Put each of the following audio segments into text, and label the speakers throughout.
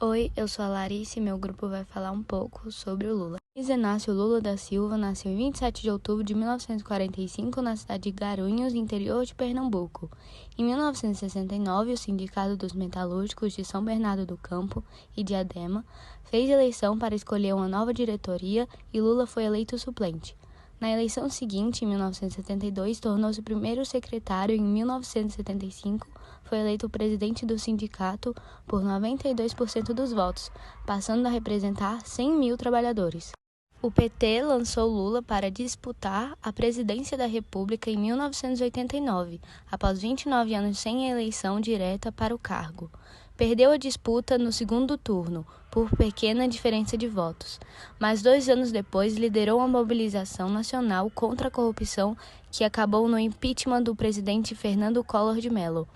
Speaker 1: Oi, eu sou a Larissa e meu grupo vai falar um pouco sobre o Lula. Luiz Inácio Lula da Silva nasceu em 27 de outubro de 1945 na cidade de Garanhuns, interior de Pernambuco. Em 1969, o Sindicato dos Metalúrgicos de São Bernardo do Campo e Diadema fez eleição para escolher uma nova diretoria e Lula foi eleito suplente. Na eleição seguinte, em 1972, tornou-se primeiro secretário e em 1975 foi eleito presidente do sindicato por 92% dos votos, passando a representar 100 mil trabalhadores. O PT lançou Lula para disputar a presidência da República em 1989, após 29 anos sem eleição direta para o cargo. Perdeu a disputa no segundo turno, por pequena diferença de votos, mas 2 anos depois liderou uma mobilização nacional contra a corrupção que acabou no impeachment do presidente Fernando Collor de Mello.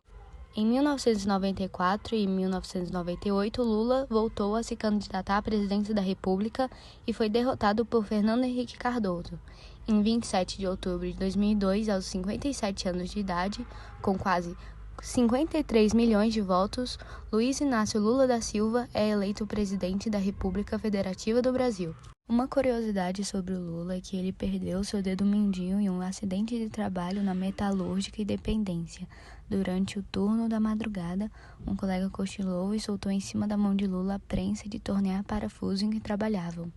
Speaker 1: Em 1994 e 1998, Lula voltou a se candidatar à presidência da República e foi derrotado por Fernando Henrique Cardoso. Em 27 de outubro de 2002, aos 57 anos de idade, com quase 53 milhões de votos, Luiz Inácio Lula da Silva é eleito presidente da República Federativa do Brasil. Uma curiosidade sobre o Lula é que ele perdeu seu dedo mindinho em um acidente de trabalho na metalúrgica Independência. Durante o turno da madrugada, um colega cochilou e soltou em cima da mão de Lula a prensa de tornear parafuso em que trabalhavam.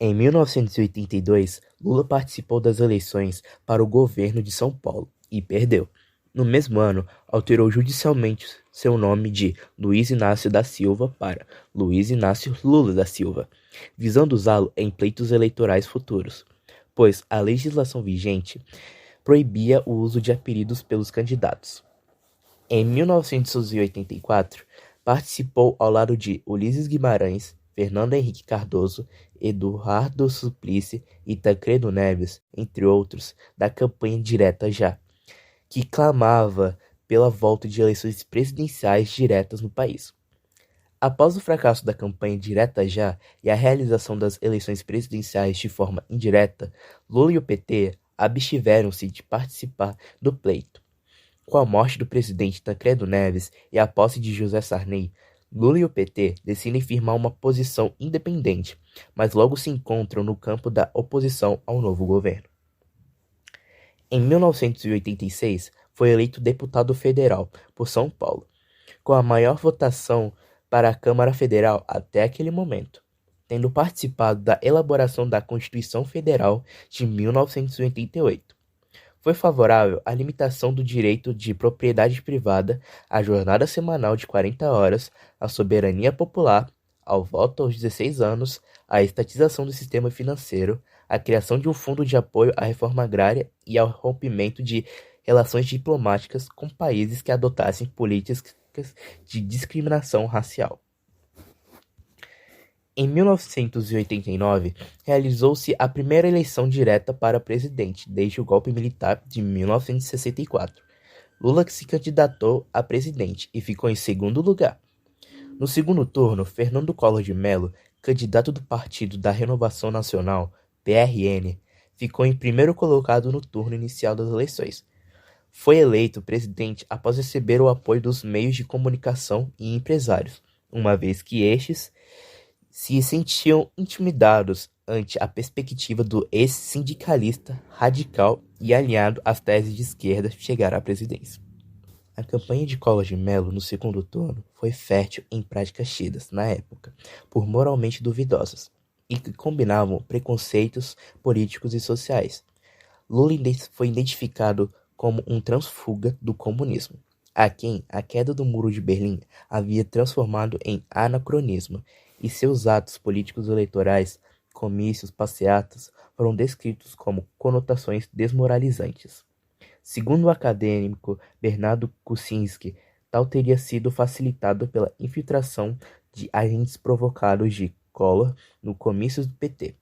Speaker 2: Em 1982, Lula participou das eleições para o governo de São Paulo e perdeu. No mesmo ano, alterou judicialmente seu nome de Luiz Inácio da Silva para Luiz Inácio Lula da Silva, visando usá-lo em pleitos eleitorais futuros, pois a legislação vigente proibia o uso de apelidos pelos candidatos. Em 1984, participou ao lado de Ulisses Guimarães, Fernando Henrique Cardoso, Eduardo Suplicy e Tancredo Neves, entre outros, da campanha Direta Já, que clamava pela volta de eleições presidenciais diretas no país. Após o fracasso da campanha Direta Já e a realização das eleições presidenciais de forma indireta, Lula e o PT abstiveram-se de participar do pleito. Com a morte do presidente Tancredo Neves e a posse de José Sarney, Lula e o PT decidem firmar uma posição independente, mas logo se encontram no campo da oposição ao novo governo. Em 1986, foi eleito deputado federal por São Paulo, com a maior votação para a Câmara Federal até aquele momento, tendo participado da elaboração da Constituição Federal de 1988. Foi favorável à limitação do direito de propriedade privada, à jornada semanal de 40 horas, à soberania popular, ao voto aos 16 anos, à estatização do sistema financeiro, à criação de um fundo de apoio à reforma agrária e ao rompimento de relações diplomáticas com países que adotassem políticas de discriminação racial. Em 1989, realizou-se a primeira eleição direta para presidente desde o golpe militar de 1964. Lula se candidatou a presidente e ficou em segundo lugar. No segundo turno, Fernando Collor de Mello, candidato do Partido da Renovação Nacional, PRN, ficou em primeiro colocado no turno inicial das eleições. Foi eleito presidente após receber o apoio dos meios de comunicação e empresários, uma vez que estes se sentiam intimidados ante a perspectiva do ex-sindicalista radical e alinhado às teses de esquerda chegar à presidência. A campanha de Collor de Mello no segundo turno foi fértil em práticas tidas, na época, por moralmente duvidosas, e que combinavam preconceitos políticos e sociais. Lula foi identificado como um transfuga do comunismo, a quem a queda do Muro de Berlim havia transformado em anacronismo, e seus atos políticos eleitorais, comícios, passeatas, foram descritos como conotações desmoralizantes. Segundo o acadêmico Bernardo Kuczynski, tal teria sido facilitado pela infiltração de agentes provocados de Collor no comício do PT.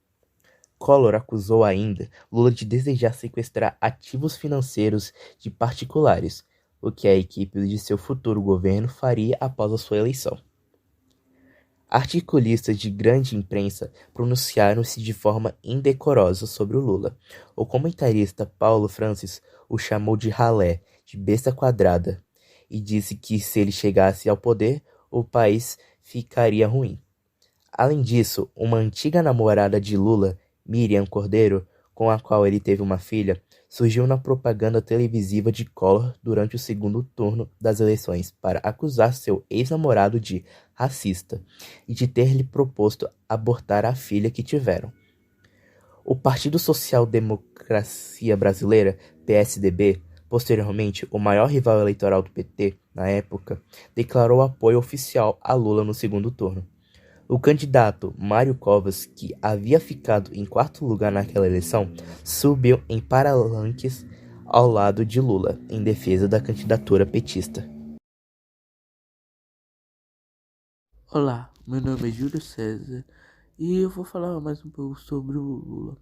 Speaker 2: Collor acusou ainda Lula de desejar sequestrar ativos financeiros de particulares, o que a equipe de seu futuro governo faria após a sua eleição. Articulistas de grande imprensa pronunciaram-se de forma indecorosa sobre o Lula. O comentarista Paulo Francis o chamou de ralé, de besta quadrada, e disse que se ele chegasse ao poder, o país ficaria ruim. Além disso, uma antiga namorada de Lula, Miriam Cordeiro, com a qual ele teve uma filha, surgiu na propaganda televisiva de Collor durante o segundo turno das eleições para acusar seu ex-namorado de racista e de ter lhe proposto abortar a filha que tiveram. O Partido Social Democracia Brasileira, PSDB, posteriormente o maior rival eleitoral do PT na época, declarou apoio oficial a Lula no segundo turno. O candidato Mário Covas, que havia ficado em quarto lugar naquela eleição, subiu em palanques ao lado de Lula, em defesa da candidatura petista.
Speaker 3: Olá, meu nome é Júlio César e eu vou falar mais um pouco sobre o Lula.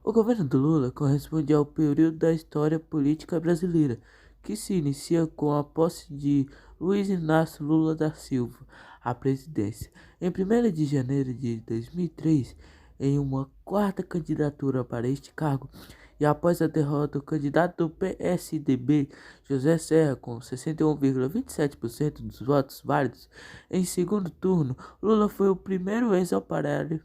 Speaker 3: O governo do Lula corresponde ao período da história política brasileira, que se inicia com a posse de Luiz Inácio Lula da Silva à presidência, em 1º de janeiro de 2003, em uma quarta candidatura para este cargo, e após a derrota do candidato do PSDB, José Serra, com 61,27% dos votos válidos, em segundo turno, Lula foi o primeiro ex-operário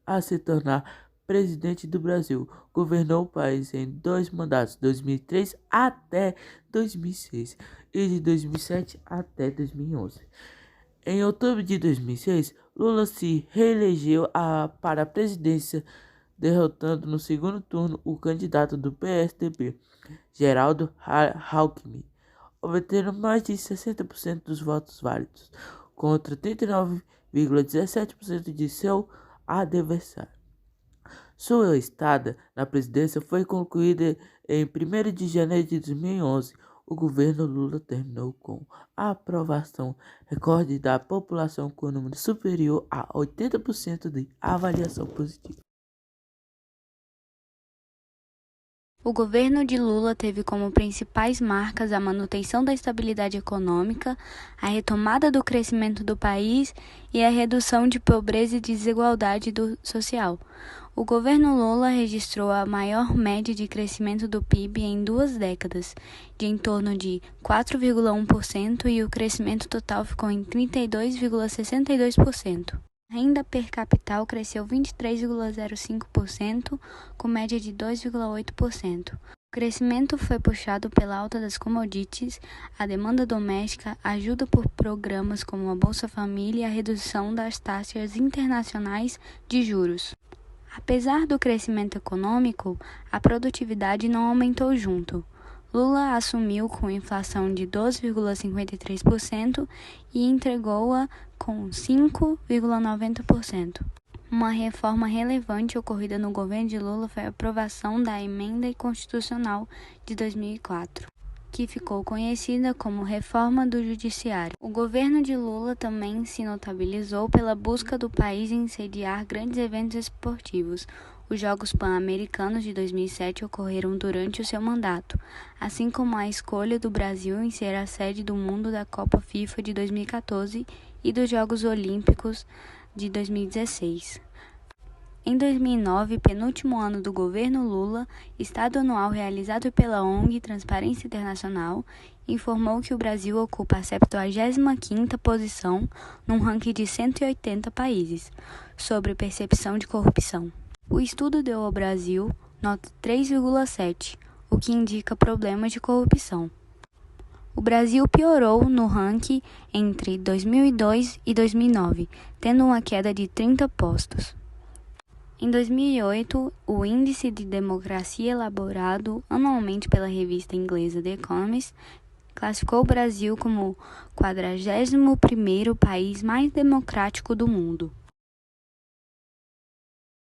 Speaker 3: a se tornar presidente do Brasil. Governou o país em 2 mandatos, 2003 até 2006 e de 2007 até 2011. Em outubro de 2006, Lula se reelegeu para a presidência, derrotando no segundo turno o candidato do PSDB, Geraldo Alckmin, obtendo mais de 60% dos votos válidos, contra 39,17% de seu adversário. Sua estada na presidência foi concluída em 1º de janeiro de 2011. O governo Lula terminou com a aprovação recorde da população com número superior a 80% de avaliação positiva.
Speaker 1: O governo de Lula teve como principais marcas a manutenção da estabilidade econômica, a retomada do crescimento do país e a redução de pobreza e desigualdade social. O governo Lula registrou a maior média de crescimento do PIB em 2 décadas, de em torno de 4,1%, e o crescimento total ficou em 32,62%. A renda per capita cresceu 23,05%, com média de 2,8%. O crescimento foi puxado pela alta das commodities, a demanda doméstica, ajuda por programas como a Bolsa Família e a redução das taxas internacionais de juros. Apesar do crescimento econômico, a produtividade não aumentou junto. Lula assumiu com inflação de 12,53% e entregou-a com 5,90%. Uma reforma relevante ocorrida no governo de Lula foi a aprovação da Emenda Constitucional de 2004, que ficou conhecida como Reforma do Judiciário. O governo de Lula também se notabilizou pela busca do país em sediar grandes eventos esportivos. Os Jogos Pan-Americanos de 2007 ocorreram durante o seu mandato, assim como a escolha do Brasil em ser a sede do mundo da Copa FIFA de 2014 e dos Jogos Olímpicos de 2016. Em 2009, penúltimo ano do governo Lula, estado anual realizado pela ONG Transparência Internacional informou que o Brasil ocupa a 75ª posição num ranking de 180 países sobre percepção de corrupção. O estudo deu ao Brasil nota 3,7, o que indica problemas de corrupção. O Brasil piorou no ranking entre 2002 e 2009, tendo uma queda de 30 postos. Em 2008, o Índice de Democracia, elaborado anualmente pela revista inglesa The Economist, classificou o Brasil como o 41º país mais democrático do mundo.